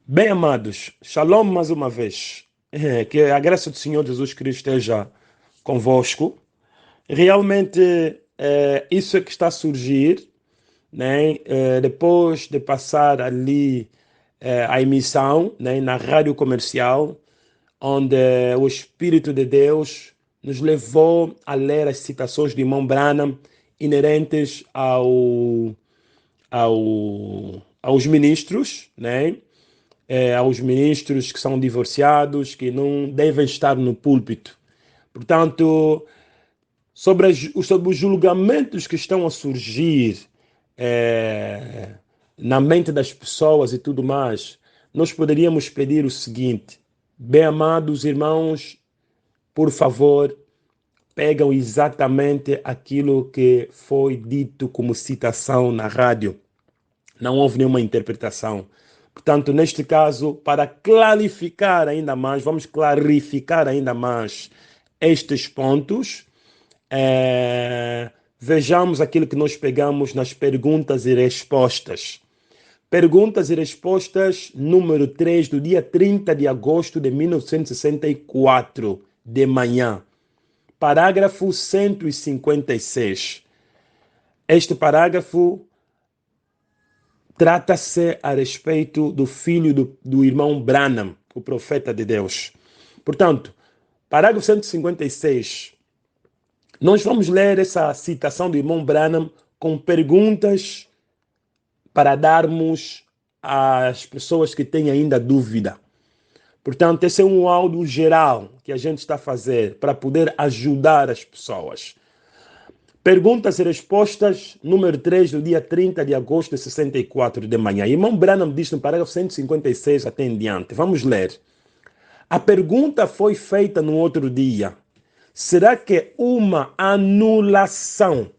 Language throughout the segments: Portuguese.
Bem, amados, shalom mais uma vez. Que a graça do Senhor Jesus Cristo esteja convosco. Realmente, isso é que está a surgir, né? Depois de passar ali a emissão, né, na rádio comercial, onde o Espírito de Deus nos levou a ler as citações de irmão Branham inerentes aos ministros, né? Aos ministros que são divorciados, que não devem estar no púlpito. Portanto, sobre os julgamentos que estão a surgir na mente das pessoas e tudo mais, nós poderíamos pedir o seguinte: bem amados irmãos, por favor, pegam exatamente aquilo que foi dito como citação na rádio. Não houve nenhuma interpretação. Portanto, neste caso, para clarificar ainda mais, vamos clarificar ainda mais estes pontos. Vejamos aquilo que nós pegamos nas perguntas e respostas. Perguntas e respostas número 3 do dia 30 de agosto de 1964, de manhã. Parágrafo 156. Este parágrafo trata-se a respeito do filho do irmão Branham, o profeta de Deus. Portanto, parágrafo 156. Nós vamos ler essa citação do irmão Branham com perguntas para darmos às pessoas que têm ainda dúvida. Portanto, esse é um áudio geral que a gente está a fazer para poder ajudar as pessoas. Perguntas e respostas, número 3, do dia 30 de agosto de 64 de manhã. Irmão Branham diz no parágrafo 156 até em diante. Vamos ler. A pergunta foi feita no outro dia. Será que uma anulação?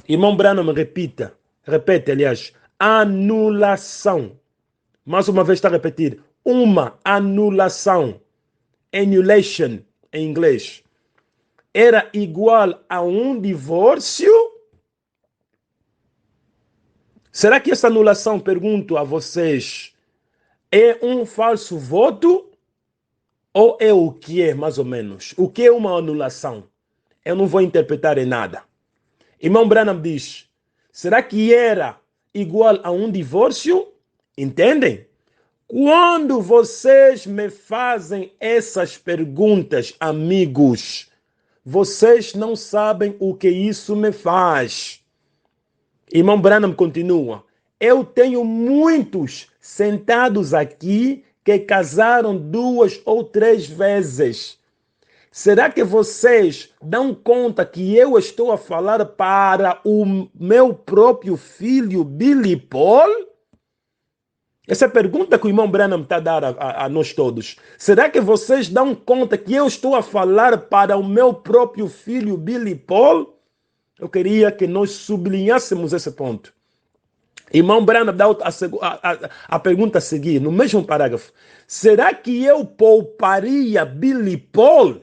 Irmão Branham repete, aliás, anulação. Mais uma vez está a repetir. Uma anulação. Annulation em inglês. Era igual a um divórcio? Será que essa anulação, pergunto a vocês, é um falso voto? Ou é o que é, mais ou menos? O que é uma anulação? Eu não vou interpretar em nada. Irmão Branham diz, será que era igual a um divórcio? Entendem? Quando vocês me fazem essas perguntas, amigos, vocês não sabem o que isso me faz. Irmão Branham continua. Eu tenho muitos sentados aqui que casaram 2 ou 3 vezes. Será que vocês dão conta que eu estou a falar para o meu próprio filho Billy Paul? Essa é a pergunta que o irmão Branham está a dar a nós todos. Será que vocês dão conta que eu estou a falar para o meu próprio filho Billy Paul? Eu queria que nós sublinhássemos esse ponto. Irmão Branham dá a pergunta a seguir, no mesmo parágrafo. Será que eu pouparia Billy Paul?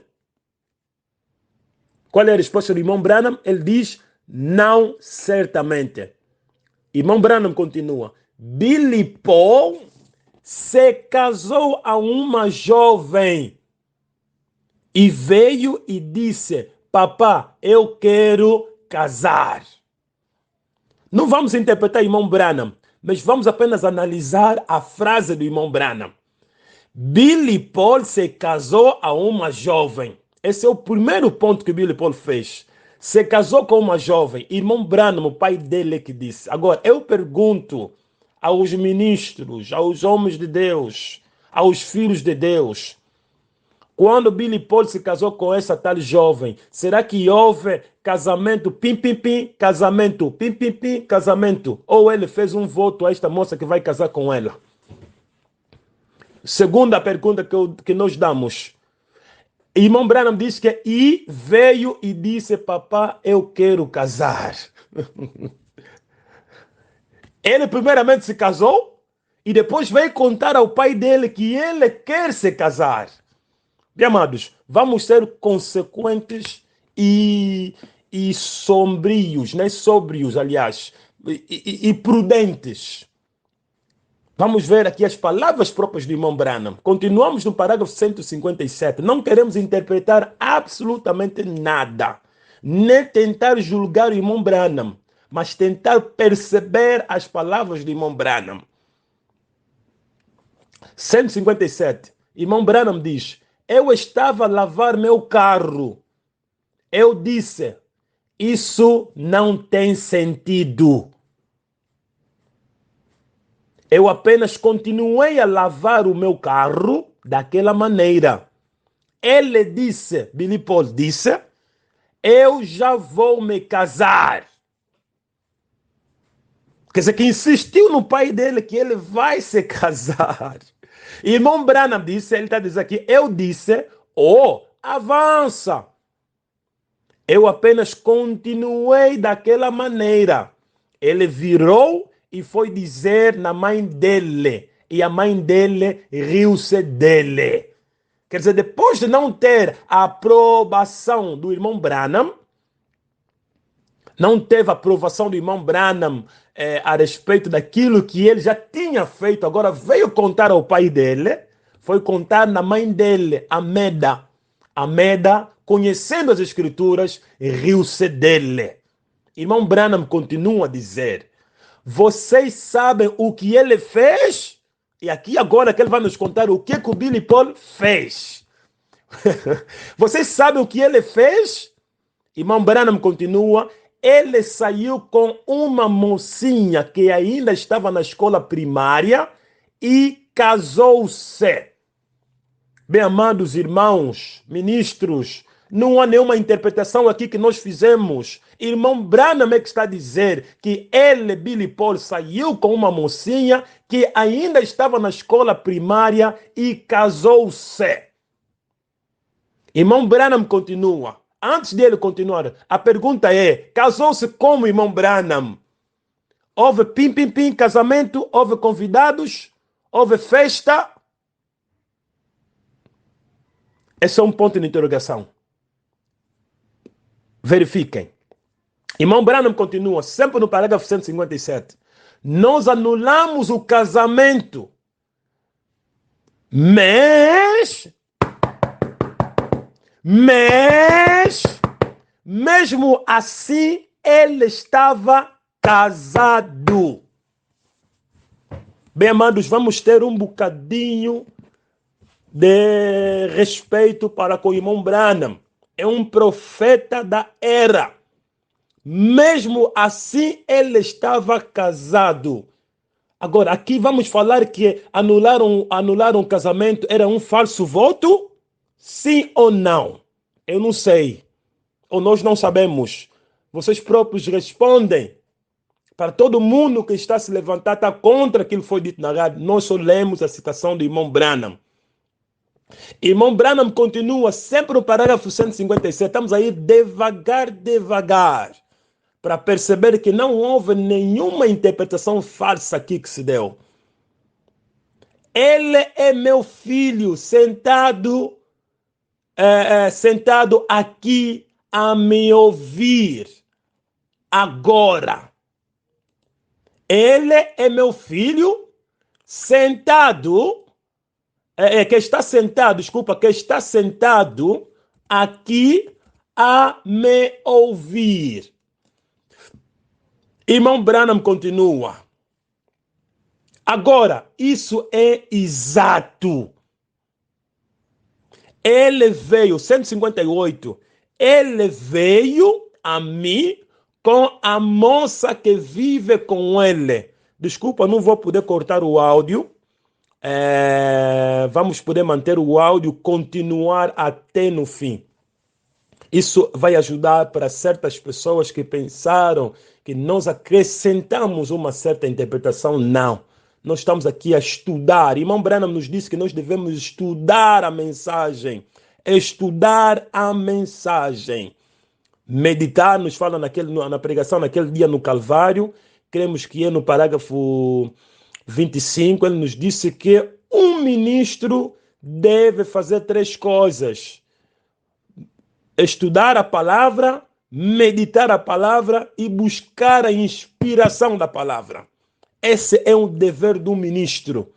Qual é a resposta do irmão Branham? Ele diz, não, certamente. Irmão Branham continua. Billy Paul se casou a uma jovem e veio e disse, papá, eu quero casar. Não vamos interpretar o irmão Branham, mas vamos apenas analisar a frase do irmão Branham. Billy Paul se casou a uma jovem. Esse é o primeiro ponto que Billy Paul fez. Se casou com uma jovem. Irmão Branham, o pai dele, que disse. Agora, eu pergunto aos ministros, aos homens de Deus, aos filhos de Deus, quando Billy Paul se casou com essa tal jovem, será que houve casamento, pim, pim, pim, casamento, pim, pim, pim, casamento? Ou ele fez um voto a esta moça que vai casar com ela? Segunda pergunta que nós damos. Irmão Branham diz que e veio e disse, papá, eu quero casar. Ele primeiramente se casou e depois veio contar ao pai dele que ele quer se casar. Bem, amados, vamos ser consequentes e sombrios, né? Sóbrios, aliás, e prudentes. Vamos ver aqui as palavras próprias do irmão Branham. Continuamos no parágrafo 157. Não queremos interpretar absolutamente nada, nem tentar julgar o irmão Branham, mas tentar perceber as palavras do irmão Branham. 157. Irmão Branham diz: eu estava a lavar meu carro. Eu disse: isso não tem sentido. Eu apenas continuei a lavar o meu carro daquela maneira. Ele disse, Billy Paul disse: eu já vou me casar. Quer dizer, que insistiu no pai dele que ele vai se casar. Irmão Branham disse, ele está dizendo aqui, eu disse, avança. Eu apenas continuei daquela maneira. Ele virou e foi dizer na mãe dele. E a mãe dele riu-se dele. Quer dizer, depois de não ter a aprovação do irmão Branham, não teve a aprovação do irmão Branham a respeito daquilo que ele já tinha feito, agora veio contar ao pai dele, foi contar na mãe dele, Ameda. Ameda, conhecendo as escrituras, riu-se dele. Irmão Branham continua a dizer: vocês sabem o que ele fez? E aqui agora que ele vai nos contar o que o Billy Paul fez. Vocês sabem o que ele fez? Irmão Branham continua: ele saiu com uma mocinha que ainda estava na escola primária e casou-se. Bem, amados irmãos, ministros, não há nenhuma interpretação aqui que nós fizemos. Irmão Branham é que está a dizer que ele, Billy Paul, saiu com uma mocinha que ainda estava na escola primária e casou-se. Irmão Branham continua. Antes dele continuar, a pergunta é: casou-se como, irmão Branham? Houve pim-pim-pim, casamento? Houve convidados? Houve festa? Esse é um ponto de interrogação. Verifiquem. Irmão Branham continua, sempre no parágrafo 157. Nós anulamos o casamento, mas mesmo assim ele estava casado. Bem, amados, vamos ter um bocadinho de respeito para com o irmão Branham. É um profeta da era. Mesmo assim, ele estava casado. Agora, aqui vamos falar que anularam o casamento, era um falso voto? Sim ou não? Eu não sei. Ou nós não sabemos. Vocês próprios respondem. Para todo mundo que está se levantar, está contra aquilo que foi dito na rádio, nós só lemos a citação do irmão Branham. Irmão Branham continua sempre no parágrafo 157. Estamos aí devagar, para perceber que não houve nenhuma interpretação falsa aqui que se deu. Ele é meu filho sentado aqui a me ouvir agora. Ele é meu filho sentado, que está sentado aqui a me ouvir. Irmão Branham continua. Agora, isso é exato. Ele veio, 158, ele veio a mim com a moça que vive com ele. Desculpa, não vou poder cortar o áudio. Vamos poder manter o áudio, continuar até no fim. Isso vai ajudar para certas pessoas que pensaram que nós acrescentamos uma certa interpretação. Não. Nós estamos aqui a estudar. Irmão Branham nos disse que nós devemos estudar a mensagem. Estudar a mensagem. Meditar, nos fala na pregação naquele dia no Calvário. Cremos que é no parágrafo 25. Ele nos disse que um ministro deve fazer 3 coisas: estudar a palavra, meditar a palavra e buscar a inspiração da palavra. Esse é um dever do ministro.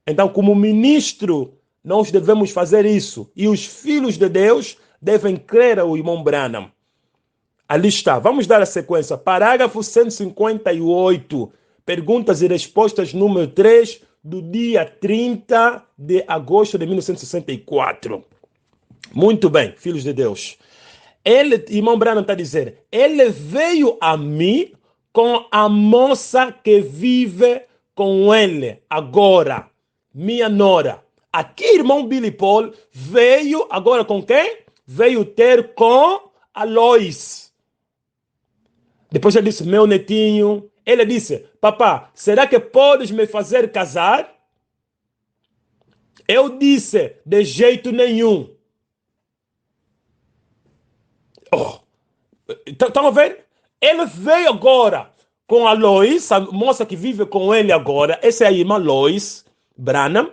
Então, como ministro, nós devemos fazer isso. E os filhos de Deus devem crer ao irmão Branham. Ali está. Vamos dar a sequência. Parágrafo 158. Perguntas e respostas número 3, do dia 30 de agosto de 1964. Muito bem, filhos de Deus. Irmão Branham está dizendo, ele veio a mim com a moça que vive com ele agora, minha nora. Aqui, irmão Billy Paul veio agora com quem? Veio ter com a Lois. Depois ele disse, meu netinho. Ele disse, papá, será que podes me fazer casar? Eu disse, de jeito nenhum. Oh. Estão a ver? Ele veio agora com a Lois, a moça que vive com ele agora. Essa é a irmã Lois Branham.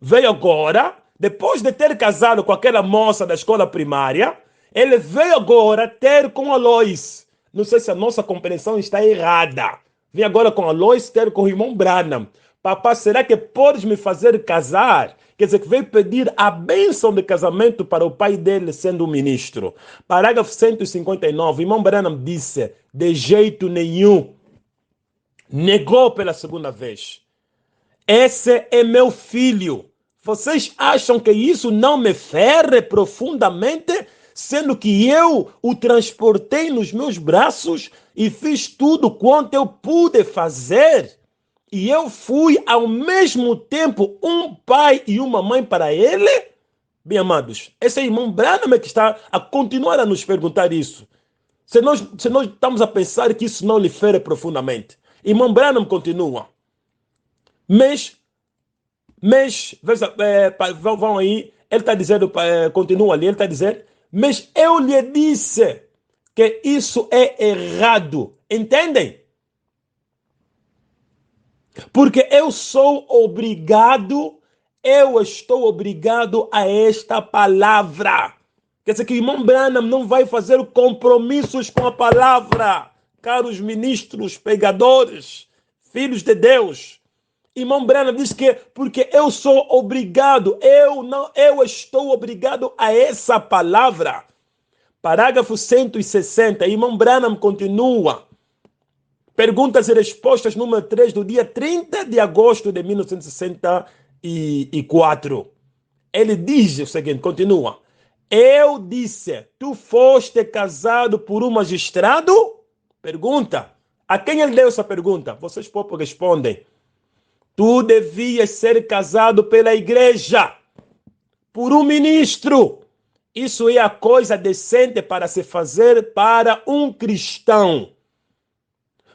Veio agora, depois de ter casado com aquela moça da escola primária, ele veio agora ter com a Lois. Não sei se a nossa compreensão está errada. Vem agora com a Lois ter com o irmão Branham. Papá, será que podes me fazer casar? Quer dizer, que veio pedir a bênção de casamento para o pai dele sendo ministro. Parágrafo 159, irmão Branham disse, de jeito nenhum. Negou pela segunda vez. Esse é meu filho. Vocês acham que isso não me fere profundamente? Sendo que eu o transportei nos meus braços e fiz tudo quanto eu pude fazer. E eu fui ao mesmo tempo um pai e uma mãe para ele? Bem amados, esse irmão Branham é que está a continuar a nos perguntar isso. Se nós estamos a pensar que isso não lhe fere profundamente. Irmão Branham continua. Mas vão aí, ele está dizendo, continua ali, ele está dizendo, mas eu lhe disse que isso é errado. Entendem? Porque eu estou obrigado a esta palavra. Quer dizer que o irmão Branham não vai fazer compromissos com a palavra. Caros ministros, pregadores, filhos de Deus. Irmão Branham diz que porque eu sou obrigado, eu estou obrigado a essa palavra. Parágrafo 160, irmão Branham continua. Perguntas e respostas número 3 do dia 30 de agosto de 1964. Ele diz o seguinte, continua. Eu disse, tu foste casado por um magistrado? Pergunta. A quem ele deu essa pergunta? Vocês próprios respondem. Tu devias ser casado pela igreja, por um ministro. Isso é a coisa decente para se fazer para um cristão.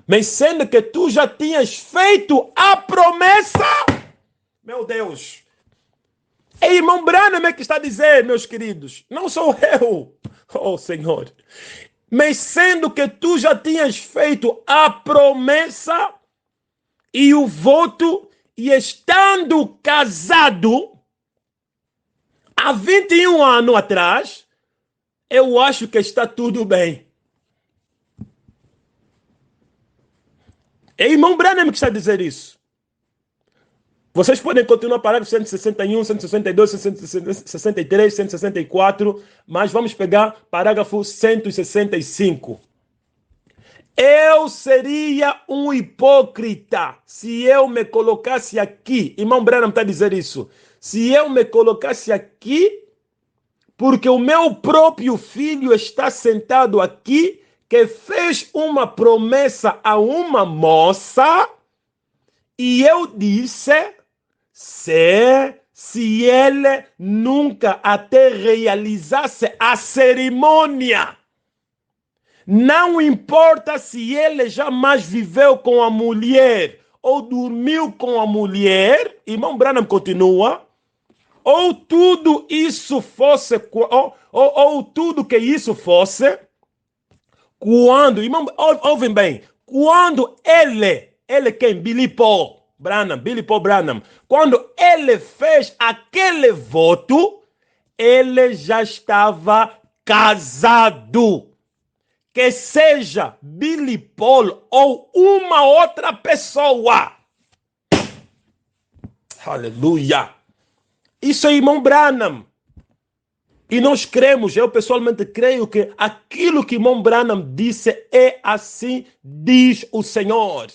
Mas sendo que tu já tinhas feito a promessa, meu Deus. É irmão Branham que está a dizer, meus queridos, não sou eu, oh Senhor. Mas sendo que tu já tinhas feito a promessa e o voto, e estando casado há 21 anos atrás, eu acho que está tudo bem. É irmão Branham que está a dizer isso. Vocês podem continuar parágrafo 161, 162, 163, 164, mas vamos pegar parágrafo 165. Eu seria um hipócrita se eu me colocasse aqui. Irmão Branham está a dizer isso. Se eu me colocasse aqui, porque o meu próprio filho está sentado aqui, que fez uma promessa a uma moça, e eu disse, se ele nunca até realizasse a cerimônia, não importa se ele jamais viveu com a mulher ou dormiu com a mulher, irmão Branham continua, ou tudo isso fosse, ou tudo que isso fosse, quando, irmão, ouvem bem, quando ele quem? Billy Paul Branham, quando ele fez aquele voto, ele já estava casado. que seja Billy Paul ou uma outra pessoa. Aleluia. Isso é irmão Branham. E nós cremos, eu pessoalmente creio que aquilo que irmão Branham disse é assim diz o Senhor.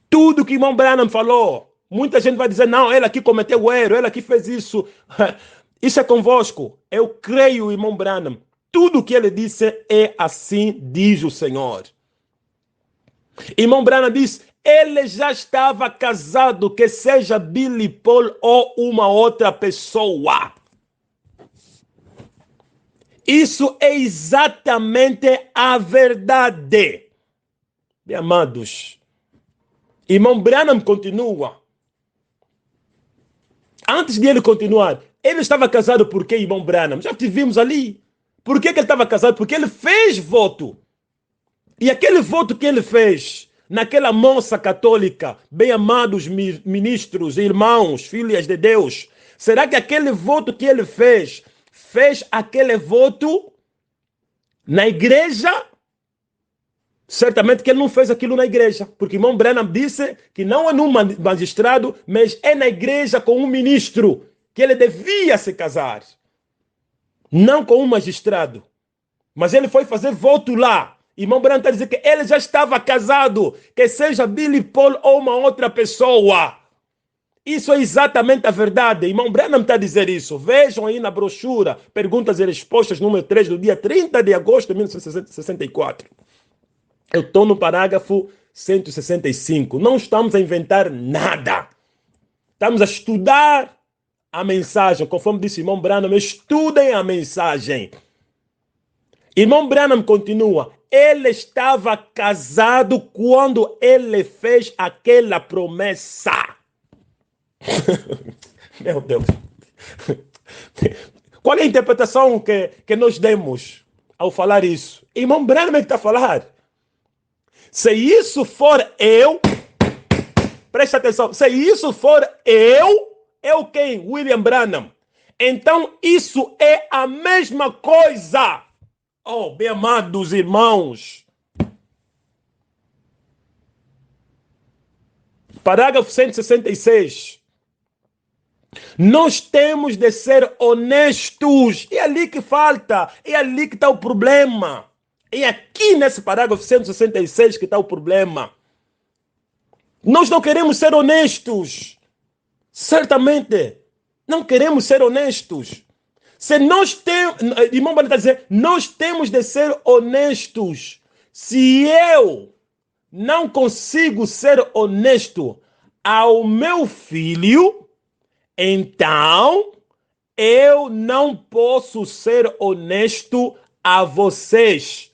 Tudo que irmão Branham falou, muita gente vai dizer, não, ele aqui cometeu o erro, ele aqui fez isso. Isso é convosco. Eu creio, irmão Branham. Tudo que ele disse é assim diz o Senhor. Irmão Branham diz, ele já estava casado, que seja Billy Paul ou uma outra pessoa. Isso é exatamente a verdade. Bem, amados, irmão Branham continua. Antes de ele continuar, ele estava casado por quê, irmão Branham? Já tivemos ali. Por que ele estava casado? Porque ele fez voto. E aquele voto que ele fez naquela moça católica, bem amados ministros, irmãos, filhas de Deus, será que aquele voto que ele fez aquele voto na igreja? Certamente que ele não fez aquilo na igreja, porque irmão Branham disse que não é num magistrado, mas é na igreja com um ministro que ele devia se casar, não com um magistrado. Mas ele foi fazer voto lá. Irmão Branham está dizendo que ele já estava casado, que seja Billy Paul ou uma outra pessoa. Isso é exatamente a verdade. Irmão Branham está a dizer isso. Vejam aí na brochura, Perguntas e Respostas, número 3, do dia 30 de agosto de 1964. Eu estou no parágrafo 165. Não estamos a inventar nada. Estamos a estudar a mensagem. Conforme disse irmão Branham, estudem a mensagem. Irmão Branham continua. Ele estava casado quando ele fez aquela promessa. Meu Deus. Qual é a interpretação que nós demos ao falar isso? Irmão Branham está a falar. Se isso for eu, presta atenção, se isso for eu quem? William Branham. Então isso é a mesma coisa. Oh, bem amados irmãos. Parágrafo 166. Nós temos de ser honestos. É ali que falta. É ali que está o problema. É aqui nesse parágrafo 166 que está o problema. Nós não queremos ser honestos. Certamente. Não queremos ser honestos. Se nós temos, irmão Branham está dizendo, nós temos de ser honestos. Se eu não consigo ser honesto ao meu filho, então eu não posso ser honesto a vocês.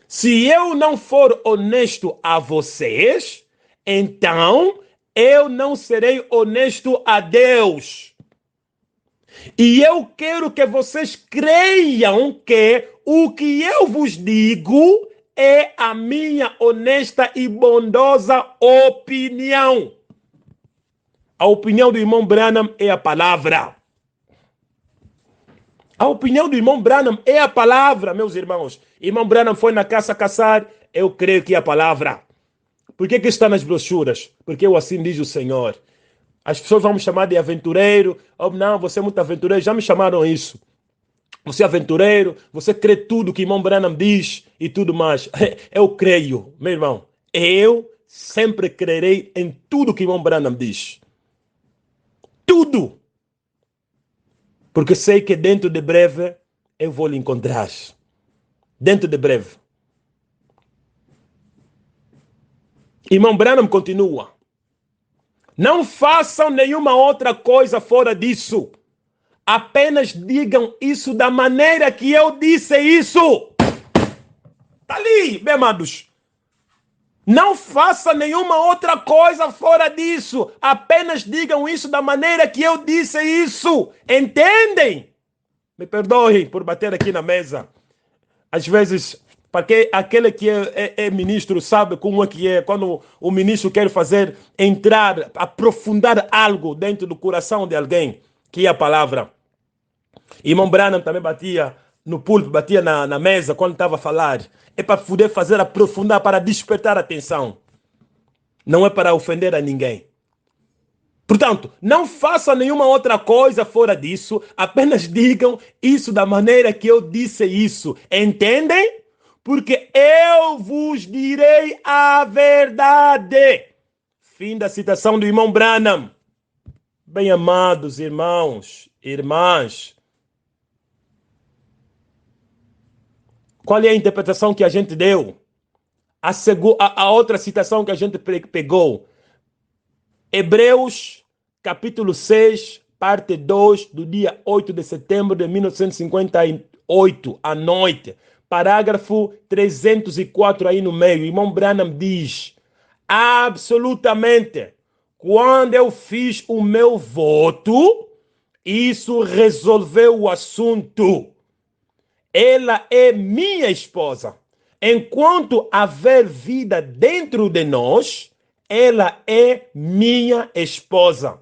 Se eu não for honesto a vocês, então eu não serei honesto a Deus. E eu quero que vocês creiam que o que eu vos digo é a minha honesta e bondosa opinião. A opinião do irmão Branham é a palavra. A opinião do irmão Branham é a palavra, meus irmãos. Irmão Branham foi na caça caçar, eu creio que é a palavra. Por que está nas brochuras? Porque assim diz o Senhor. As pessoas vão me chamar de aventureiro. Oh, não, você é muito aventureiro. Já me chamaram isso. Você é aventureiro, você crê tudo que irmão Branham diz e tudo mais. Eu creio, meu irmão. Eu sempre crerei em tudo que irmão Branham diz. Tudo. Porque sei que dentro de breve eu vou lhe encontrar. Dentro de breve. Irmão Branham continua. Não façam nenhuma outra coisa fora disso. Apenas digam isso da maneira que eu disse isso. Está ali, bem amados. Não faça nenhuma outra coisa fora disso. Apenas digam isso da maneira que eu disse isso. Entendem? Me perdoem por bater aqui na mesa. Às vezes, porque aquele que é ministro sabe como é que é. Quando o ministro quer fazer entrar, aprofundar algo dentro do coração de alguém, que é a palavra. Irmão Branham também batia no púlpito, batia na mesa quando estava a falar. É para poder fazer aprofundar, para despertar a atenção. Não é para ofender a ninguém. Portanto, não façam nenhuma outra coisa fora disso, apenas digam isso da maneira que eu disse isso. Entendem? Porque eu vos direi a verdade. Fim da citação do irmão Branham. Bem amados irmãos, irmãs, qual é a interpretação que a gente deu? A outra citação que a gente pegou. Hebreus, capítulo 6, parte 2, do dia 8 de setembro de 1958, à noite. Parágrafo 304 aí no meio. Irmão Branham diz, absolutamente, quando eu fiz o meu voto, isso resolveu o assunto. Ela é minha esposa. Enquanto haver vida dentro de nós, ela é minha esposa.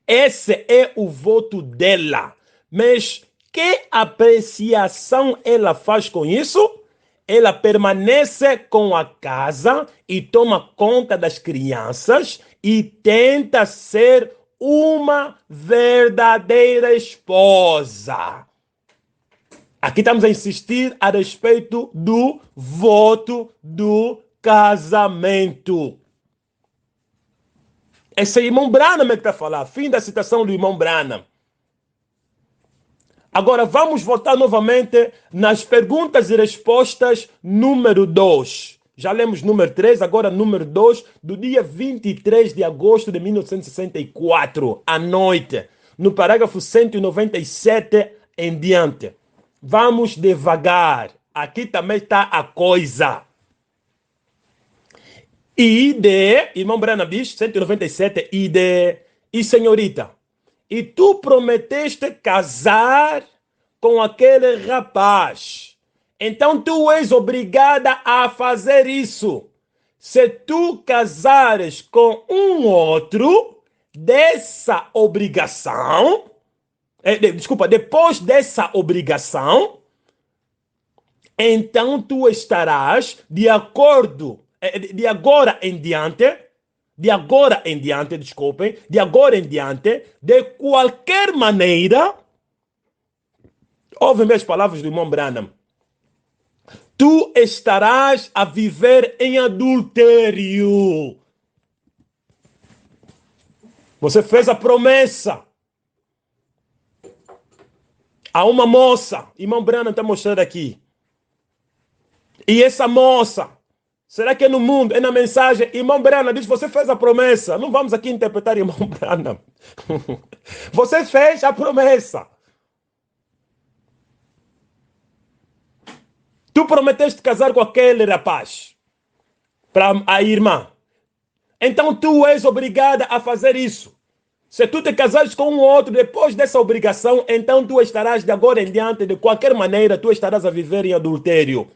Esse é o voto dela. Mas que apreciação ela faz com isso? Ela permanece com a casa e toma conta das crianças e tenta ser uma verdadeira esposa. Aqui estamos a insistir a respeito do voto do casamento. Esse é o irmão Branham que está a falar. Fim da citação do irmão Branham. Agora vamos voltar novamente nas perguntas e respostas número 2. Já lemos número 3, agora número 2, do dia 23 de agosto de 1964, à noite, no parágrafo 197 em diante. Vamos devagar. Aqui também está a coisa. ID, irmão Branham diz, 197, ID, e senhorita, e tu prometeste casar com aquele rapaz. Então tu és obrigada a fazer isso. Se tu casares com um outro, dessa obrigação, depois dessa obrigação, então tu estarás de agora em diante, de qualquer maneira, ouvem as palavras do irmão Branham, tu estarás a viver em adultério. Você fez a promessa a uma moça, irmão Branham está mostrando aqui. E essa moça, será que é no mundo, é na mensagem? Irmão Branham diz, você fez a promessa. Não vamos aqui interpretar irmão Branham. Você fez a promessa. Tu prometeste casar com aquele rapaz, para a irmã. Então tu és obrigada a fazer isso. Se tu te casares com um outro depois dessa obrigação, então tu estarás de agora em diante, de qualquer maneira, tu estarás a viver em adultério.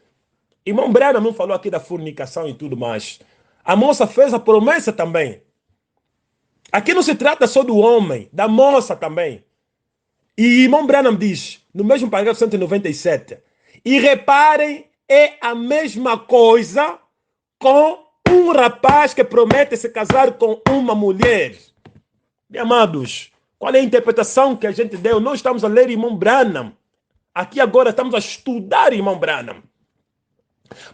Irmão Branham não falou aqui da fornicação e tudo mais. A moça fez a promessa também. Aqui não se trata só do homem, da moça também. E irmão Branham diz, no mesmo parágrafo 197, e reparem, é a mesma coisa com um rapaz que promete se casar com uma mulher. Meus amados, qual é a interpretação que a gente deu? Nós estamos a ler irmão Branham. Aqui agora estamos a estudar irmão Branham.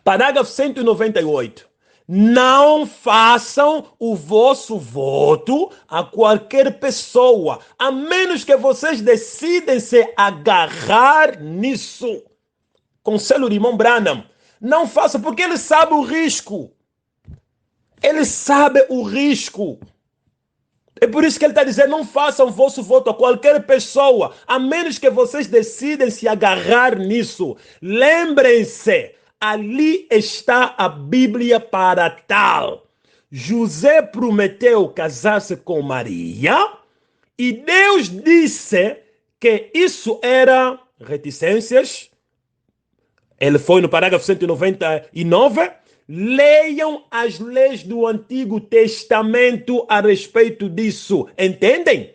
Parágrafo 198. Não façam o vosso voto a qualquer pessoa, a menos que vocês decidem se agarrar nisso. Conselho do irmão Branham. Não façam, porque ele sabe o risco. Ele sabe o risco. É por isso que ele está dizendo, não façam o vosso voto a qualquer pessoa, a menos que vocês decidem se agarrar nisso. Lembrem-se, ali está a Bíblia para tal. José prometeu casar-se com Maria e Deus disse que isso era reticências. Ele foi no parágrafo 199. Leiam as leis do Antigo Testamento a respeito disso. Entendem?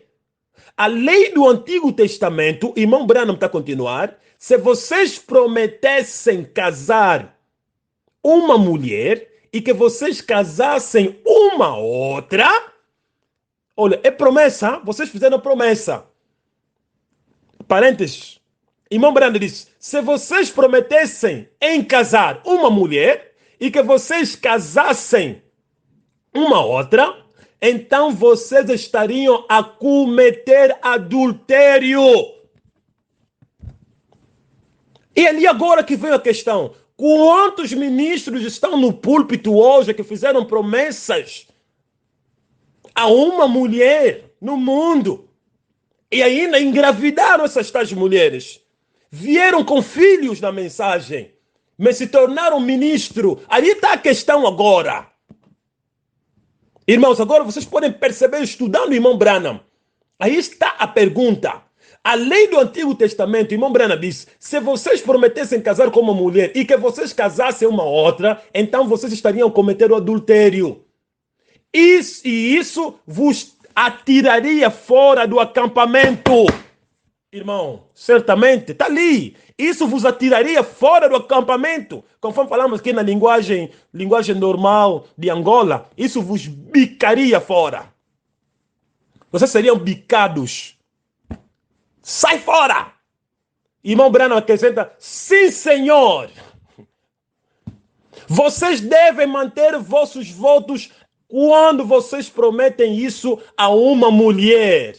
A lei do Antigo Testamento, irmão Branham está a continuar, Se vocês prometessem casar uma mulher e que vocês casassem uma outra, olha, é promessa, vocês fizeram promessa. Parênteses. Irmão Brando disse, se vocês prometessem em casar uma mulher e que vocês casassem uma outra, então vocês estariam a cometer adultério. E ali agora que vem a questão. Quantos ministros estão no púlpito hoje que fizeram promessas a uma mulher no mundo e ainda engravidaram essas tais mulheres? Vieram com filhos na mensagem, mas se tornaram ministro. Ali está a questão agora. Irmãos, agora vocês podem perceber estudando o irmão Branham. Aí está a pergunta. A lei do Antigo Testamento, o irmão Branham diz, se vocês prometessem casar com uma mulher e que vocês casassem uma outra, então vocês estariam cometendo adultério. Isso vos atiraria fora do acampamento. Irmão, certamente, está ali. Isso vos atiraria fora do acampamento. Conforme falamos aqui na linguagem normal de Angola, isso vos bicaria fora. Vocês seriam bicados. Sai fora! Irmão Branham acrescenta, sim, senhor. Vocês devem manter vossos votos quando vocês prometem isso a uma mulher.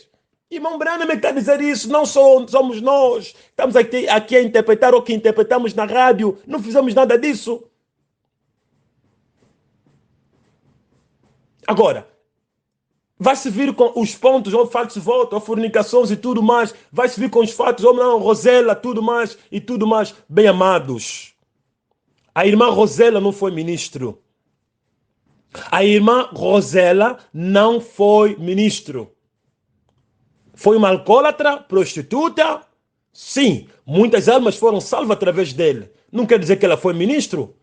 Irmão Branham me quer dizer isso, não somos nós. Estamos aqui a interpretar o que interpretamos na rádio. Não fizemos nada disso. Agora, vai-se vir com os pontos, ou falsos votos, ou fornicações e tudo mais. Vai-se vir com os fatos, ou não, Rosela, tudo mais e tudo mais. Bem amados, a irmã Rosela não foi ministro. A irmã Rosela não foi ministro. Foi uma alcoólatra, prostituta. Sim, muitas almas foram salvas através dele. Não quer dizer que ela foi ministro.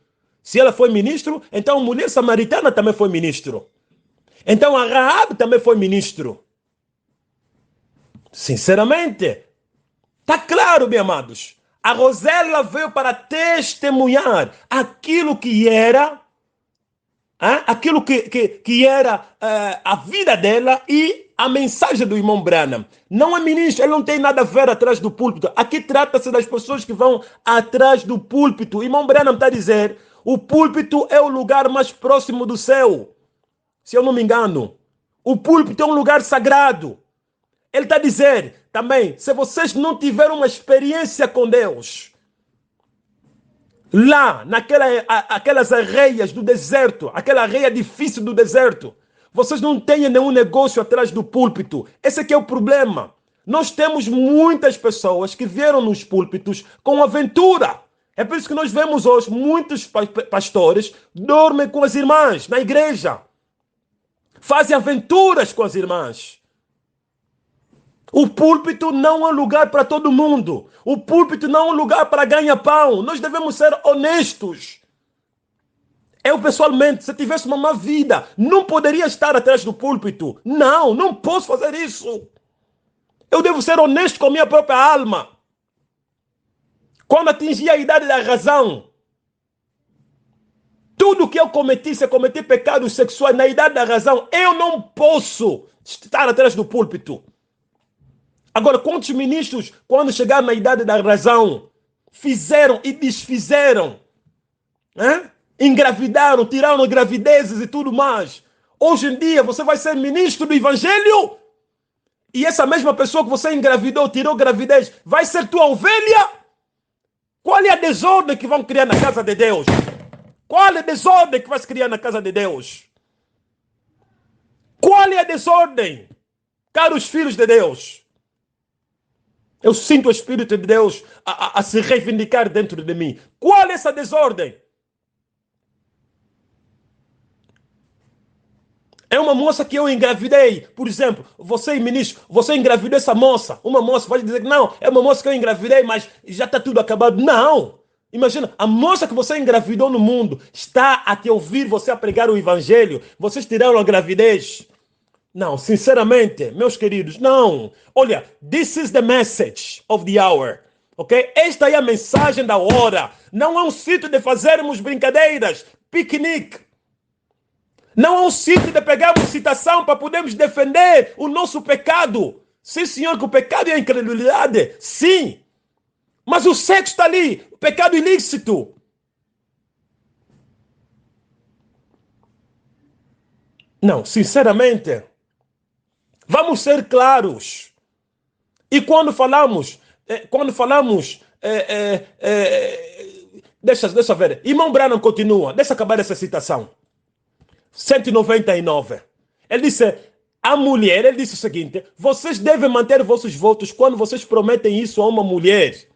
Se ela foi ministro, então a mulher samaritana também foi ministro. Então a Rahab também foi ministro. Sinceramente, está claro, meus amados. A Rosela veio para testemunhar aquilo que era, aquilo que era a vida dela e a mensagem do irmão Branham. Não é ministro, ele não tem nada a ver atrás do púlpito. Aqui trata-se das pessoas que vão atrás do púlpito. O irmão Branham está a dizer, o púlpito é o lugar mais próximo do céu. Se eu não me engano, o púlpito é um lugar sagrado. Ele está a dizer também, se vocês não tiveram uma experiência com Deus, lá, aquelas areias do deserto, aquela areia difícil do deserto, vocês não têm nenhum negócio atrás do púlpito. Esse aqui é o problema. Nós temos muitas pessoas que vieram nos púlpitos com aventura. É por isso que nós vemos hoje muitos pastores dormem com as irmãs na igreja. Fazem aventuras com as irmãs. O púlpito não é um lugar para todo mundo. O púlpito não é um lugar para ganha-pão. Nós devemos ser honestos. Eu, pessoalmente, se tivesse uma má vida, não poderia estar atrás do púlpito. Não, não posso fazer isso. Eu devo ser honesto com a minha própria alma. Quando atingi a idade da razão, tudo que eu cometi, se eu cometi pecados sexuais na idade da razão, eu não posso estar atrás do púlpito. Agora, quantos ministros, quando chegaram na idade da razão, fizeram e desfizeram? Engravidaram, tiraram gravidezes e tudo mais. Hoje em dia, você vai ser ministro do evangelho e essa mesma pessoa que você engravidou, tirou gravidez, vai ser tua ovelha? Qual é a desordem que vão criar na casa de Deus? Qual é a desordem que vai se criar na casa de Deus? Qual é a desordem, caros filhos de Deus? Eu sinto o Espírito de Deus a se reivindicar dentro de mim. Qual é essa desordem? É uma moça que eu engravidei, por exemplo, você, ministro, você engravidou essa moça. Uma moça pode dizer que não, é uma moça que eu engravidei, mas já está tudo acabado. Não! Imagina, a moça que você engravidou no mundo está a te ouvir você a pregar o evangelho. Vocês tiraram a gravidez. Não, sinceramente, meus queridos, não. Olha, this is the message of the hour. Ok? Esta é a mensagem da hora. Não é um sítio de fazermos brincadeiras, piquenique. Não é um sítio de pegarmos citação para podermos defender o nosso pecado. Sim, senhor, que o pecado é a incredulidade. Sim. Mas o sexo está ali, o pecado ilícito. Não, sinceramente, vamos ser claros. E deixa ver, irmão Branham continua, deixa acabar essa citação. 199. Ele disse, ele disse o seguinte, vocês devem manter vossos votos quando vocês prometem isso a uma mulher.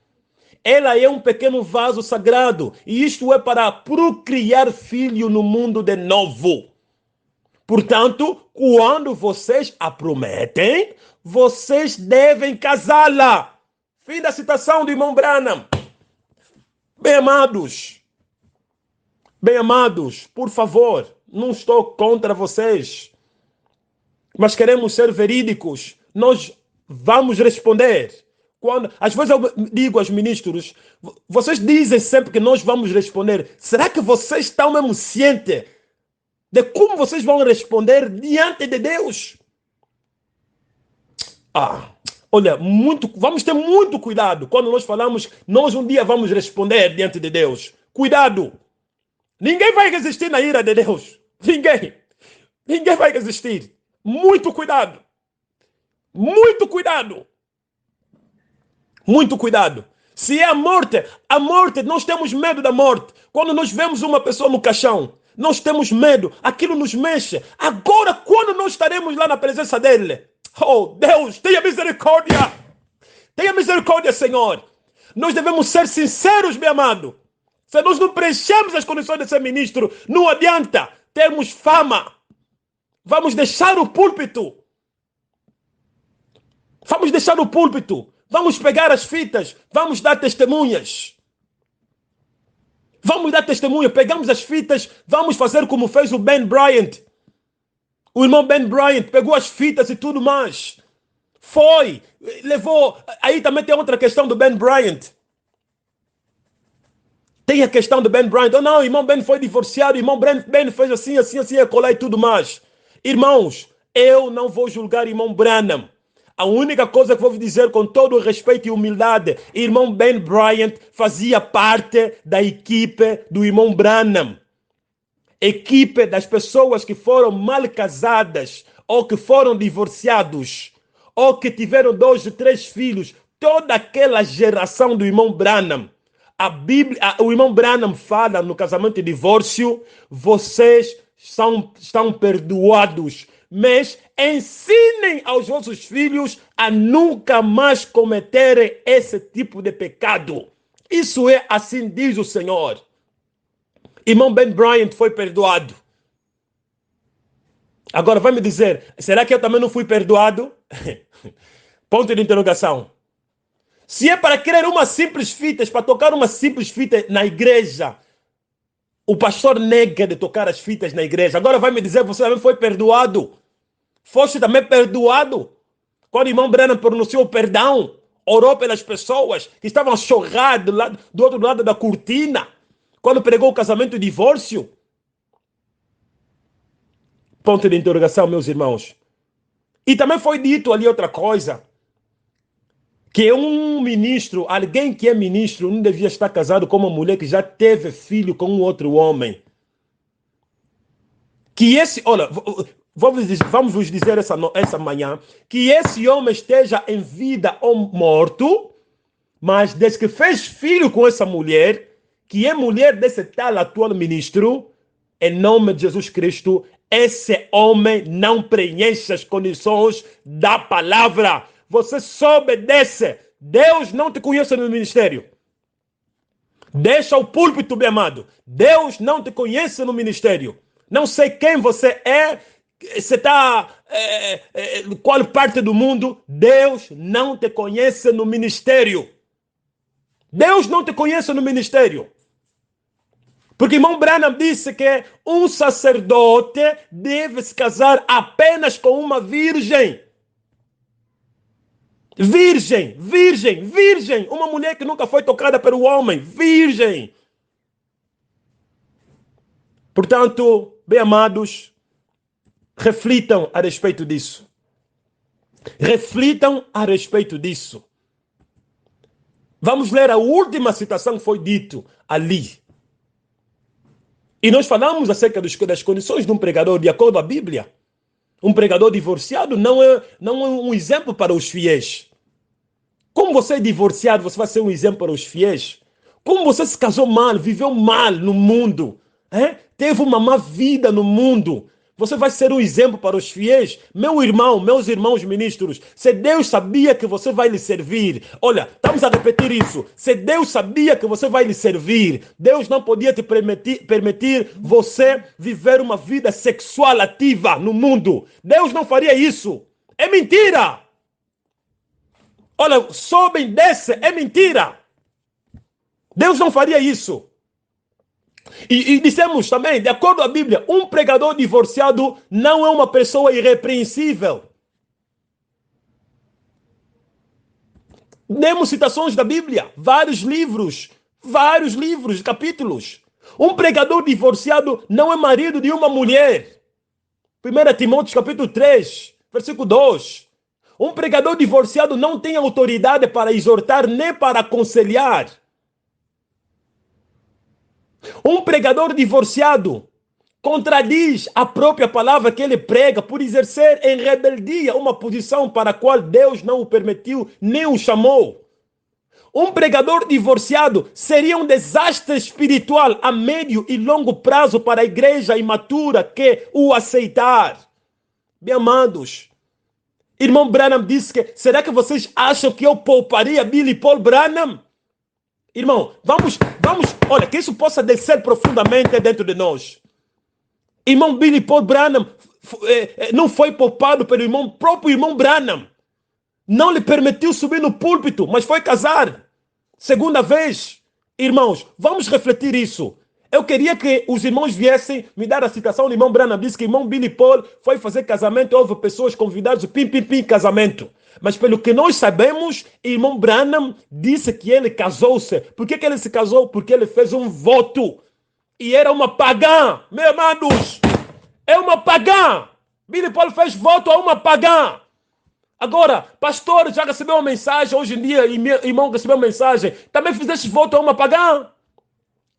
Ela é um pequeno vaso sagrado, e isto é para procriar filho no mundo de novo. Portanto, quando vocês a prometem, vocês devem casá-la. Fim da citação do irmão Branham. Bem amados, por favor, não estou contra vocês, mas queremos ser verídicos. Nós vamos responder. Às vezes eu digo aos ministros, vocês dizem sempre que nós vamos responder. Será que vocês estão mesmo cientes de como vocês vão responder diante de Deus? Olha, vamos ter muito cuidado quando nós falamos, nós um dia vamos responder diante de Deus. Cuidado! Ninguém vai resistir na ira de Deus. Ninguém vai resistir. Muito cuidado. Muito cuidado. Muito cuidado. Se é a morte, nós temos medo da morte. Quando nós vemos uma pessoa no caixão, nós temos medo, aquilo nos mexe. Agora, quando nós estaremos lá na presença dele, oh Deus, tenha misericórdia. Tenha misericórdia, Senhor. Nós devemos ser sinceros, meu amado. Se nós não preenchemos as condições de ser ministro, não adianta termos fama. Vamos deixar o púlpito. Vamos pegar as fitas. Vamos dar testemunhas. Pegamos as fitas. Vamos fazer como fez o Ben Bryant. O irmão Ben Bryant pegou as fitas e tudo mais. Levou. Aí também tem outra questão do Ben Bryant. Tem a questão do Ben Bryant. Não, o irmão Ben foi divorciado, o irmão Ben fez assim, colar e tudo mais. Irmãos, eu não vou julgar irmão Branham. A única coisa que vou dizer com todo o respeito e humildade, irmão Ben Bryant fazia parte da equipe do irmão Branham. Equipe das pessoas que foram mal casadas, ou que foram divorciados, ou que tiveram 2 ou 3 filhos. Toda aquela geração do irmão Branham. A Bíblia, o irmão Branham fala no casamento e divórcio, vocês estão perdoados, mas ensinem aos vossos filhos a nunca mais cometerem esse tipo de pecado. Isso é assim diz o Senhor. Irmão Ben Bryant foi perdoado. Agora vai me dizer, será que eu também não fui perdoado? Ponto de interrogação. Se é para querer uma simples fita, para tocar uma simples fita na igreja, o pastor nega de tocar as fitas na igreja. Agora vai me dizer, você também foi perdoado? Foste também perdoado? Quando o irmão Branham pronunciou o perdão, orou pelas pessoas que estavam a chorar do outro lado da cortina, quando pregou o casamento e o divórcio? Ponto de interrogação, meus irmãos. E também foi dito ali outra coisa, que um ministro, alguém que é ministro, não devia estar casado com uma mulher que já teve filho com um outro homem. Olha, vamos vos dizer essa manhã, que esse homem esteja em vida ou morto, mas desde que fez filho com essa mulher, que é mulher desse tal atual ministro, em nome de Jesus Cristo, esse homem não preenche as condições da palavra. Você só obedece. Deus não te conhece no ministério. Deixa o púlpito, meu amado. Deus não te conhece no ministério. Não sei quem você é, você está qual parte do mundo. Deus não te conhece no ministério. Deus não te conhece no ministério. Porque irmão Branham disse que um sacerdote deve se casar apenas com uma virgem. Virgem, virgem, virgem. Uma mulher que nunca foi tocada pelo homem, virgem. Portanto, bem amados, reflitam a respeito disso. Reflitam a respeito disso. Vamos ler a última citação que foi dito ali. E nós falamos acerca das condições de um pregador de acordo com a Bíblia. Um pregador divorciado não é um exemplo para os fiéis. Como você é divorciado, você vai ser um exemplo para os fiéis. Como você se casou mal, viveu mal no mundo, teve uma má vida no mundo, você vai ser um exemplo para os fiéis. Meu irmão, meus irmãos ministros, se Deus sabia que você vai lhe servir, olha, estamos a repetir isso, se Deus sabia que você vai lhe servir, Deus não podia te permitir você viver uma vida sexual ativa no mundo. Deus não faria isso. É mentira. Olha, sobe e desce, é mentira. Deus não faria isso. E dissemos também, de acordo com a Bíblia, um pregador divorciado não é uma pessoa irrepreensível. Demos citações da Bíblia, vários livros, capítulos. Um pregador divorciado não é marido de uma mulher. 1 Timóteo capítulo 3, versículo 2. Um pregador divorciado não tem autoridade para exortar nem para aconselhar. Um pregador divorciado contradiz a própria palavra que ele prega por exercer em rebeldia uma posição para a qual Deus não o permitiu nem o chamou. Um pregador divorciado seria um desastre espiritual a médio e longo prazo para a igreja imatura que o aceitar. Bem amados, irmão Branham disse que, será que vocês acham que eu pouparia Billy Paul Branham? Irmão, vamos, olha, que isso possa descer profundamente dentro de nós. Irmão Billy Paul Branham não foi poupado pelo próprio irmão Branham. Não lhe permitiu subir no púlpito, mas foi casar. Segunda vez. Irmãos, vamos refletir isso. Eu queria que os irmãos viessem me dar a citação do irmão Branham. Disse que o irmão Billy Paul foi fazer casamento, houve pessoas convidadas, pim, casamento. Mas pelo que nós sabemos, irmão Branham disse que ele casou-se. Por que ele se casou? Porque ele fez um voto. E era uma pagã, meus amados. É uma pagã. Billy Paul fez voto a uma pagã. Agora, pastor, já recebeu uma mensagem hoje em dia, e meu irmão recebeu uma mensagem. Também fizeste voto a uma pagã?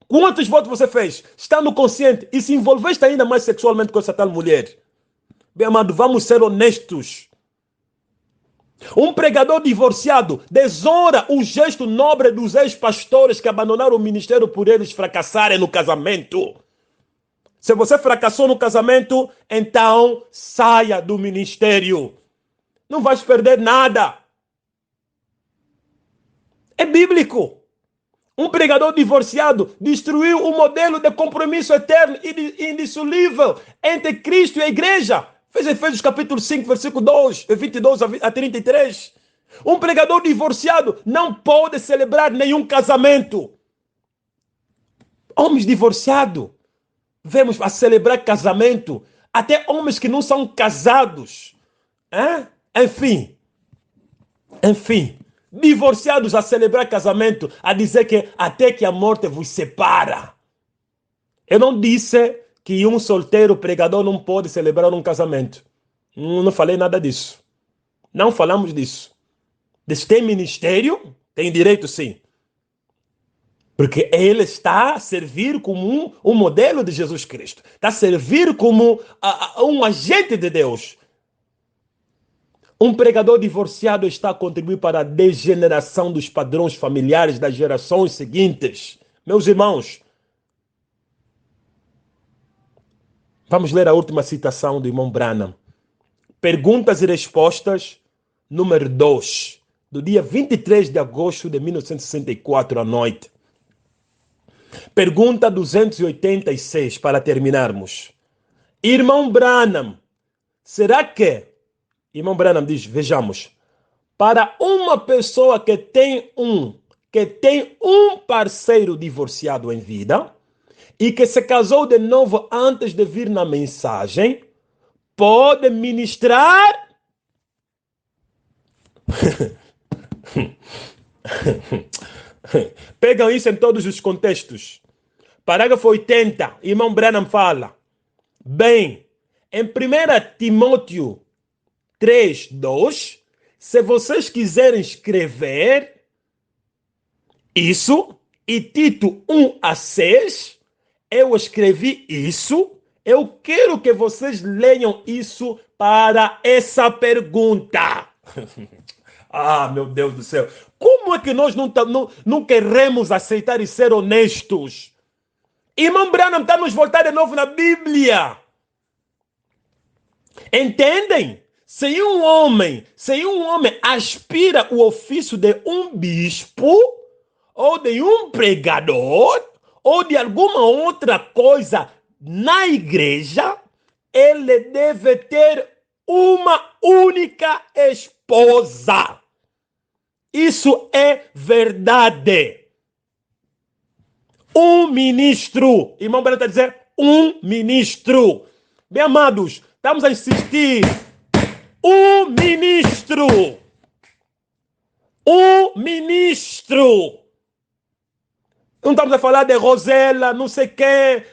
Quantos votos você fez? Estando consciente e se envolveste ainda mais sexualmente com essa tal mulher? Bem amado, vamos ser honestos. Um pregador divorciado desonra o gesto nobre dos ex-pastores que abandonaram o ministério por eles fracassarem no casamento. Se você fracassou no casamento, então saia do ministério. Não vais perder nada. É bíblico. Um pregador divorciado destruiu o modelo de compromisso eterno e indissolúvel entre Cristo e a igreja. Fez Efésios capítulo 5, versículo 22 a 33. Um pregador divorciado não pode celebrar nenhum casamento. Homens divorciados, vemos a celebrar casamento. Até homens que não são casados. Enfim. Divorciados a celebrar casamento, a dizer que até que a morte vos separa. Eu não disse que um solteiro pregador não pode celebrar um casamento. Não falei nada disso. Não falamos disso. Tem ministério? Tem direito, sim. Porque ele está a servir como um modelo de Jesus Cristo. Está a servir como um agente de Deus. Um pregador divorciado está a contribuir para a degeneração dos padrões familiares das gerações seguintes. Meus irmãos, vamos ler a última citação do irmão Branham. Perguntas e respostas, número 2, do dia 23 de agosto de 1964 à noite. Pergunta 286, para terminarmos. Irmão Branham, será que... Irmão Branham diz, vejamos, para uma pessoa que tem um parceiro divorciado em vida e que se casou de novo antes de vir na mensagem, pode ministrar Pegam isso em todos os contextos. Parágrafo 80, irmão Branham fala. Bem, em 1 Timóteo 3:2, se vocês quiserem escrever isso, e Tito 1:6, eu escrevi isso, eu quero que vocês leiam isso para essa pergunta. Ah, meu Deus do céu. Como é que nós não queremos aceitar e ser honestos? Irmão Branham está nos voltar de novo na Bíblia. Entendem? Se um homem aspira o ofício de um bispo, ou de um pregador, ou de alguma outra coisa na igreja, ele deve ter uma única esposa. Isso é verdade. Um ministro. Irmão Branham está dizendo um ministro. Bem amados, estamos a insistir. Um ministro. Um ministro. Não estamos a falar de Rosela, não sei o quê,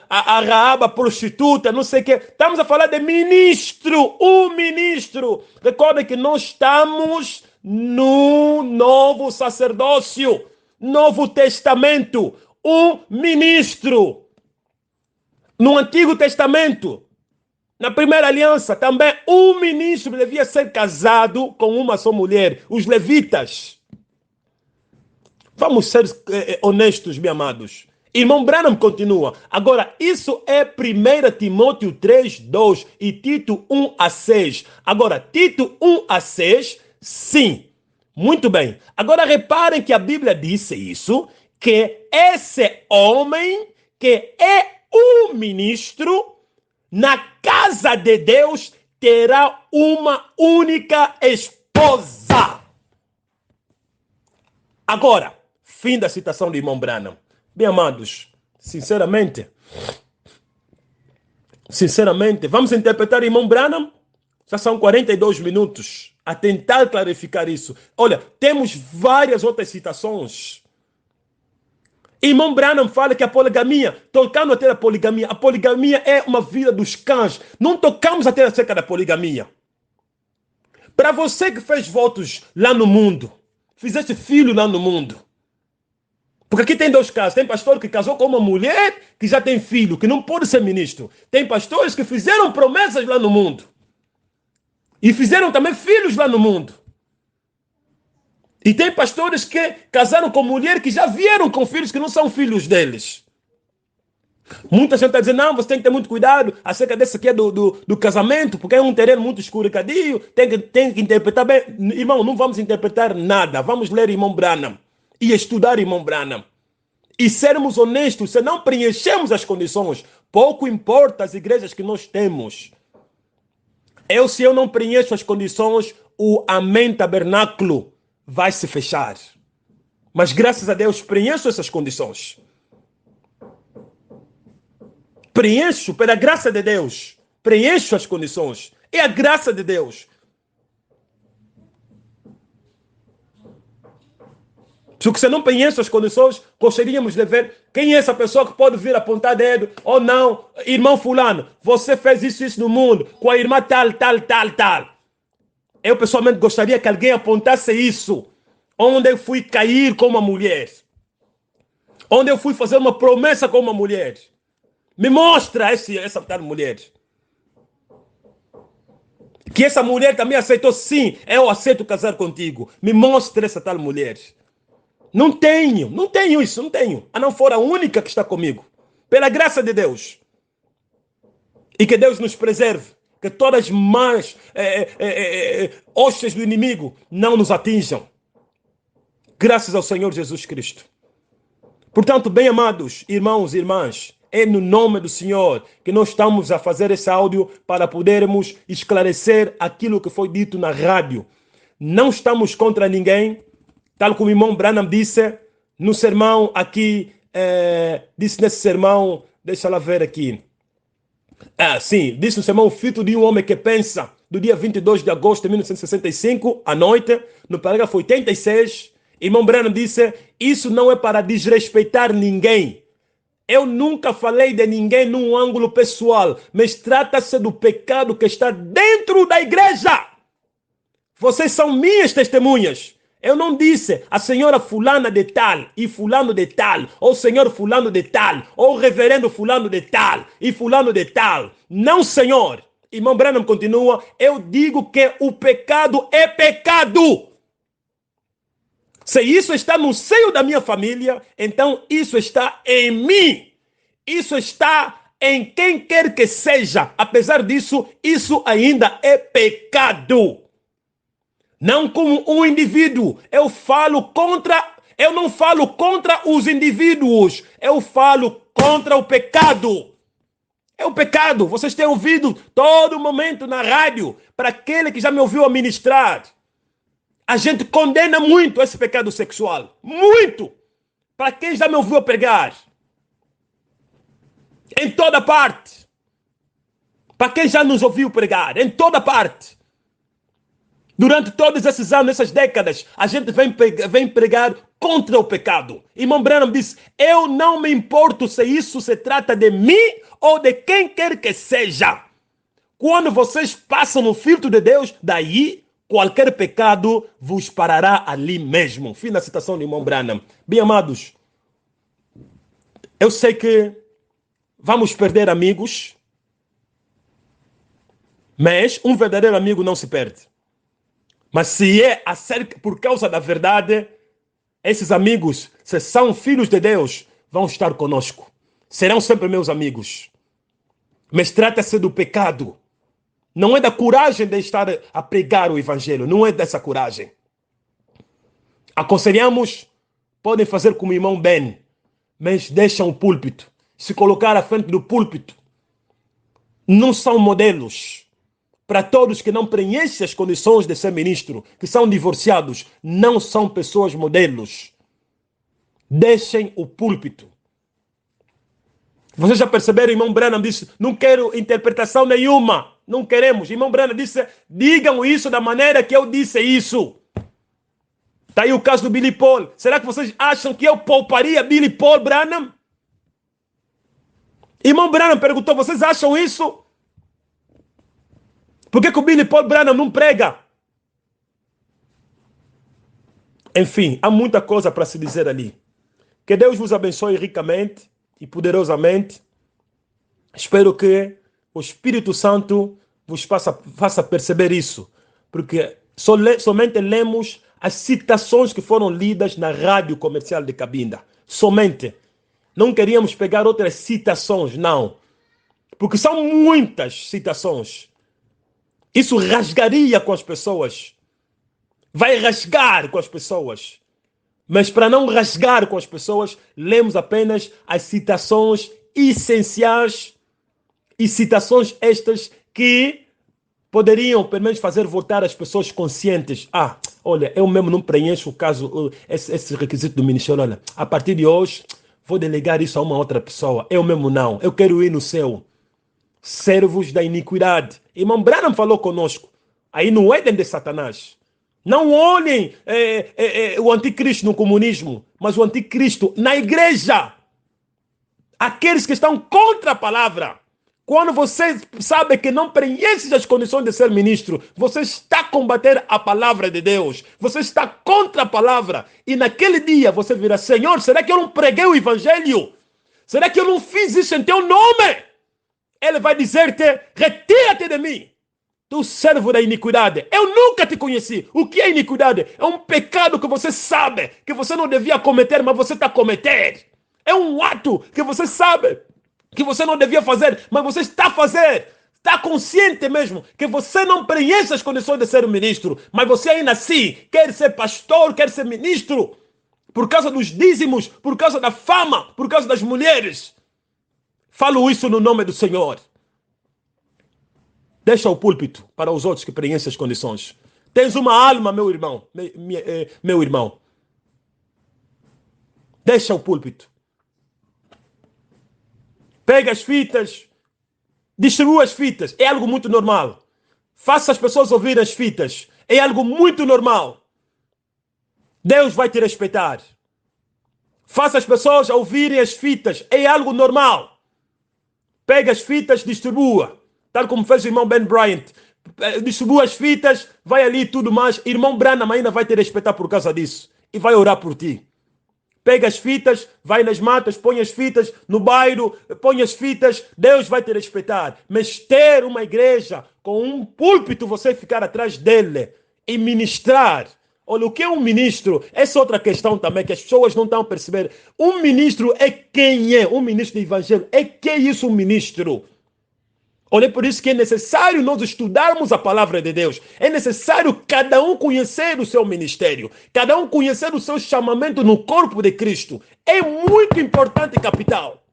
a Raaba prostituta, não sei o quê. Estamos a falar de ministro, um ministro. Recordem que nós estamos no novo sacerdócio, Novo Testamento. Um ministro. No Antigo Testamento, na primeira aliança, também um ministro devia ser casado com uma só mulher, os levitas. Vamos ser honestos, meus amados. Irmão Branham continua. Agora, isso é 1 Timóteo 3:2 e Tito 1:6. Agora, Tito 1:6, sim. Muito bem. Agora, reparem que a Bíblia disse isso, que esse homem que é um ministro, na casa de Deus, terá uma única esposa. Agora, fim da citação de irmão Branham. Bem amados, sinceramente, vamos interpretar irmão Branham? Já são 42 minutos a tentar clarificar isso. Olha, temos várias outras citações. Irmão Branham fala que a poligamia, tocando até a poligamia é uma vida dos cães. Não tocamos até acerca da poligamia. Para você que fez votos lá no mundo, fizeste filho lá no mundo. Porque aqui tem dois casos. Tem pastor que casou com uma mulher que já tem filho, que não pode ser ministro. Tem pastores que fizeram promessas lá no mundo. E fizeram também filhos lá no mundo. E tem pastores que casaram com mulher que já vieram com filhos que não são filhos deles. Muita gente está dizendo, não, você tem que ter muito cuidado acerca desse aqui do casamento, porque é um terreno muito escuricadio, tem que interpretar bem. Irmão, não vamos interpretar nada. Vamos ler irmão Branham e estudar irmão Branham. E sermos honestos, se não preenchemos as condições, pouco importa as igrejas que nós temos. Se eu não preencho as condições, o Amém Tabernáculo vai se fechar. Mas graças a Deus preencho essas condições. Preencho pela graça de Deus. Preencho as condições. É a graça de Deus. Se você não preenche as condições, gostaríamos de ver quem é essa pessoa que pode vir apontar dedo. Ou não, irmão fulano, você fez isso no mundo, com a irmã tal. Eu pessoalmente gostaria que alguém apontasse isso. Onde eu fui cair com uma mulher. Onde eu fui fazer uma promessa com uma mulher. Me mostra essa tal mulher. Que essa mulher também aceitou, sim, eu aceito casar contigo. Me mostra essa tal mulher. Não tenho isso, não tenho. A não for a única que está comigo. Pela graça de Deus. E que Deus nos preserve. Que todas as más hostes do inimigo não nos atinjam. Graças ao Senhor Jesus Cristo. Portanto, bem amados irmãos e irmãs, é no nome do Senhor que nós estamos a fazer esse áudio para podermos esclarecer aquilo que foi dito na rádio. Não estamos contra ninguém, tal como o irmão Branham disse no sermão aqui, disse nesse sermão, deixa lá ver aqui. Sim, disse no sermão, filho de um homem que pensa, do dia 22 de agosto de 1965, à noite, no parágrafo 86, irmão Branham disse: isso não é para desrespeitar ninguém. Eu nunca falei de ninguém num ângulo pessoal, mas trata-se do pecado que está dentro da igreja. Vocês são minhas testemunhas. Eu não disse a senhora fulana de tal e fulano de tal, ou senhor fulano de tal, ou reverendo fulano de tal e fulano de tal. Não, senhor. Irmão Branham continua: eu digo que o pecado é pecado. Se isso está no seio da minha família, então isso está em mim. Isso está em quem quer que seja. Apesar disso, isso ainda é pecado. Não como um indivíduo. Eu não falo contra os indivíduos. Eu falo contra o pecado. É o pecado. Vocês têm ouvido todo momento na rádio. Para aquele que já me ouviu ministrar, a gente condena muito esse pecado sexual. Muito. Para quem já me ouviu pregar. Em toda parte. Para quem já nos ouviu pregar. Em toda parte. Durante todos esses anos, essas décadas, a gente vem pregar contra o pecado. Irmão Branham disse: eu não me importo se isso se trata de mim ou de quem quer que seja. Quando vocês passam no filtro de Deus, daí qualquer pecado vos parará ali mesmo. Fim da citação do irmão Branham. Bem amados, eu sei que vamos perder amigos, mas um verdadeiro amigo não se perde. Mas se é por causa da verdade, esses amigos, se são filhos de Deus, vão estar conosco. Serão sempre meus amigos. Mas trata-se do pecado. Não é da coragem de estar a pregar o evangelho. Não é dessa coragem. Aconselhamos, podem fazer como o irmão Ben, mas deixam o púlpito. Se colocar à frente do púlpito. Não são modelos. Para todos que não preenchem as condições de ser ministro, que são divorciados, não são pessoas modelos. Deixem o púlpito. Vocês já perceberam, irmão Branham disse: não quero interpretação nenhuma. Não queremos. Irmão Branham disse: digam isso da maneira que eu disse isso. Está aí o caso do Billy Paul. Será que vocês acham que eu pouparia Billy Paul Branham? Irmão Branham perguntou: vocês acham isso? Por que o Billy Paul Branham não prega? Enfim, há muita coisa para se dizer ali. Que Deus vos abençoe ricamente e poderosamente. Espero que o Espírito Santo vos faça perceber isso. Porque somente lemos as citações que foram lidas na rádio comercial de Cabinda. Somente. Não queríamos pegar outras citações, não. Porque são muitas citações. Isso rasgaria com as pessoas. Vai rasgar com as pessoas. Mas para não rasgar com as pessoas, lemos apenas as citações essenciais e citações estas que poderiam, pelo menos, fazer voltar as pessoas conscientes. Ah, olha, eu mesmo não preencho o caso, esse requisito do ministério. Olha, a partir de hoje, vou delegar isso a uma outra pessoa. Eu mesmo não. Eu quero ir no céu. Servos da iniquidade. Irmão Branham falou conosco. Aí no Éden de Satanás. Não olhem o anticristo no comunismo, mas o anticristo na igreja. Aqueles que estão contra a palavra. Quando você sabe que não preenche as condições de ser ministro, você está a combater a palavra de Deus. Você está contra a palavra. E naquele dia você virá: Senhor, será que eu não preguei o evangelho? Será que eu não fiz isso em teu nome? Ele vai dizer-te: retira-te de mim, tu servo da iniquidade. Eu nunca te conheci. O que é iniquidade? É um pecado que você sabe que você não devia cometer, mas você está a cometer. É um ato que você sabe que você não devia fazer, mas você está a fazer. Está consciente mesmo que você não preenche as condições de ser um ministro, mas você ainda assim quer ser pastor, quer ser ministro, por causa dos dízimos, por causa da fama, por causa das mulheres. Falo isso no nome do Senhor. Deixa o púlpito para os outros que preenchem as condições. Tens uma alma, meu irmão. Meu irmão. Deixa o púlpito. Pega as fitas. Distribua as fitas. É algo muito normal. Faça as pessoas ouvirem as fitas. É algo muito normal. Deus vai te respeitar. Faça as pessoas ouvirem as fitas. É algo normal. Pega as fitas, distribua. Tal como fez o irmão Ben Bryant. Distribua as fitas, vai ali e tudo mais. Irmão Branham ainda vai te respeitar por causa disso. E vai orar por ti. Pega as fitas, vai nas matas, põe as fitas no bairro, põe as fitas, Deus vai te respeitar. Mas ter uma igreja com um púlpito, você ficar atrás dele e ministrar. Olha, o que é um ministro? Essa é outra questão também que as pessoas não estão a perceber. Um ministro é quem é? Um ministro de evangelho é que é isso um ministro? Olha, por isso que é necessário nós estudarmos a palavra de Deus. É necessário cada um conhecer o seu ministério. Cada um conhecer o seu chamamento no corpo de Cristo. É muito importante, capital.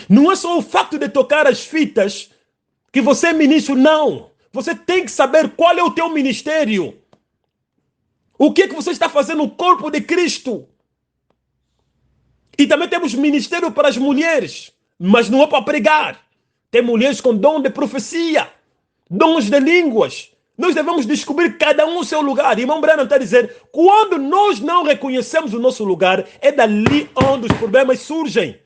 Não é só o facto de tocar as fitas que você é ministro, não. Você tem que saber qual é o teu ministério. O que é que você está fazendo no corpo de Cristo? E também temos ministério para as mulheres, mas não é para pregar. Tem mulheres com dom de profecia, dons de línguas. Nós devemos descobrir cada um o seu lugar. Irmão Branham está a dizer, quando nós não reconhecemos o nosso lugar, é dali onde os problemas surgem.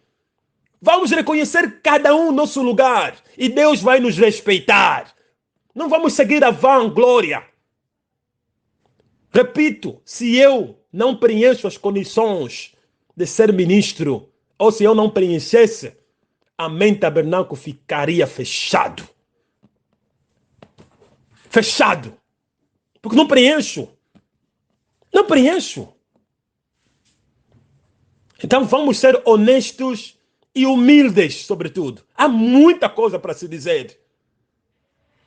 Vamos reconhecer cada um o nosso lugar e Deus vai nos respeitar. Não vamos seguir a vanglória. Repito, se eu não preencho as condições de ser ministro, ou se eu não preenchesse, Amém Tabernáculo ficaria fechado. Fechado. Porque não preencho. Não preencho. Então vamos ser honestos e humildes, sobretudo. Há muita coisa para se dizer.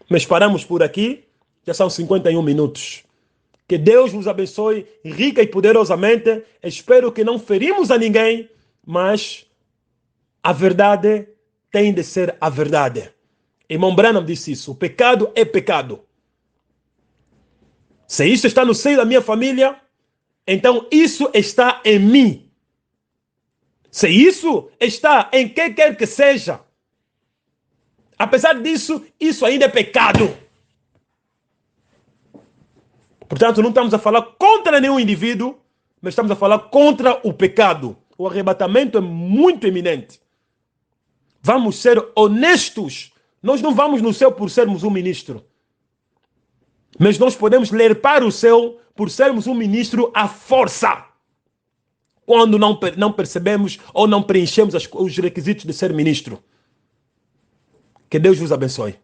Mas paramos por aqui. Já são 51 minutos. Que Deus nos abençoe rica e poderosamente. Espero que não ferimos a ninguém, mas a verdade tem de ser a verdade. Irmão Branham disse isso. O pecado é pecado. Se isso está no seio da minha família, então isso está em mim. Se isso está em quem quer que seja, apesar disso, isso ainda é pecado. Portanto, não estamos a falar contra nenhum indivíduo, mas estamos a falar contra o pecado. O arrebatamento é muito iminente. Vamos ser honestos. Nós não vamos no céu por sermos um ministro. Mas nós podemos ler para o céu por sermos um ministro à força. Quando não percebemos ou não preenchemos os requisitos de ser ministro. Que Deus vos abençoe.